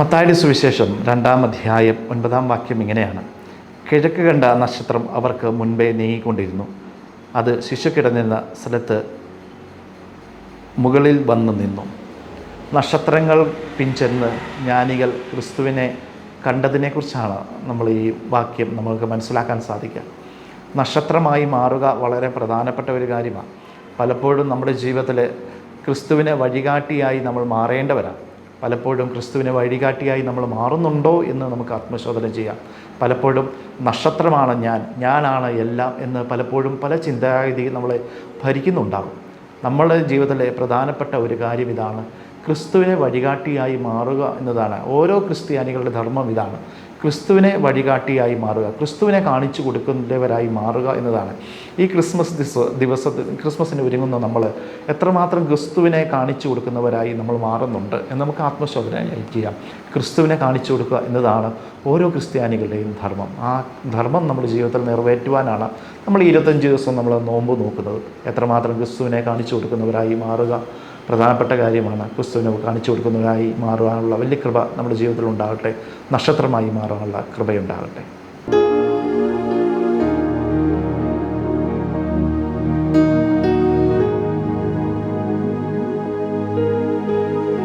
മത്തായിയുടെ സുവിശേഷം 2-ാം അധ്യായം 9-ാം വാക്യം ഇങ്ങനെയാണ്: കിഴക്ക് കണ്ട നക്ഷത്രം അവർക്ക് മുൻപേ നീങ്ങിക്കൊണ്ടിരുന്നു. അത് ശിശു കിടന്നിരുന്ന സ്ഥലത്ത് മുകളിൽ വന്നു നിന്നു. നക്ഷത്രങ്ങൾ പിൻചെന്ന് ജ്ഞാനികൾ ക്രിസ്തുവിനെ കണ്ടതിനെക്കുറിച്ചാണ് നമ്മൾ ഈ വാക്യം നമ്മൾക്ക് മനസ്സിലാക്കാൻ സാധിക്കുക. നക്ഷത്രമായി മാറുക വളരെ പ്രധാനപ്പെട്ട ഒരു കാര്യമാണ്. പലപ്പോഴും നമ്മുടെ ജീവിതത്തിൽ ക്രിസ്തുവിനെ വഴികാട്ടിയായി നമ്മൾ മാറേണ്ടവരാണ്. പലപ്പോഴും ക്രിസ്തുവിനെ വഴികാട്ടിയായി നമ്മൾ മാറുന്നുണ്ടോ എന്ന് നമുക്ക് ആത്മശോധന ചെയ്യാം. പലപ്പോഴും നക്ഷത്രമാണ് ഞാനാണ് എല്ലാം എന്ന് പലപ്പോഴും പല ചിന്താഗതി നമ്മളെ ഭരിക്കുന്നുണ്ടാകും. നമ്മളുടെ ജീവിതത്തിലെ പ്രധാനപ്പെട്ട ഒരു കാര്യം ഇതാണ്: ക്രിസ്തുവിനെ വഴികാട്ടിയായി മാറുക എന്നതാണ്. ഓരോ ക്രിസ്ത്യാനികളുടെ ധർമ്മം ഇതാണ്: ക്രിസ്തുവിനെ വഴികാട്ടിയായി മാറുക, ക്രിസ്തുവിനെ കാണിച്ചു കൊടുക്കുന്നവരായി മാറുക എന്നതാണ്. ഈ ക്രിസ്മസിന് ഒരുങ്ങുന്ന നമ്മൾ എത്രമാത്രം ക്രിസ്തുവിനെ കാണിച്ചു കൊടുക്കുന്നവരായി നമ്മൾ മാറുന്നുണ്ട് എന്ന് നമുക്ക് ആത്മശോധന ചെയ്യാം. ക്രിസ്തുവിനെ കാണിച്ചു കൊടുക്കുക എന്നതാണ് ഓരോ ക്രിസ്ത്യാനികളുടെയും ധർമ്മം. ആ ധർമ്മം നമ്മുടെ ജീവിതത്തിൽ നിറവേറ്റുവാനാണ് നമ്മൾ 25 ദിവസം നമ്മൾ നോമ്പ് നോക്കുന്നത്. എത്രമാത്രം ക്രിസ്തുവിനെ കാണിച്ചു കൊടുക്കുന്നവരായി മാറുക പ്രധാനപ്പെട്ട കാര്യമാണ്. ക്രിസ്തുവിനെ കാണിച്ചു കൊടുക്കുന്നവരായി മാറുവാനുള്ള വലിയ കൃപ നമ്മുടെ ജീവിതത്തിൽ ഉണ്ടാകട്ടെ. നക്ഷത്രമായി മാറാനുള്ള കൃപയുണ്ടാകട്ടെ.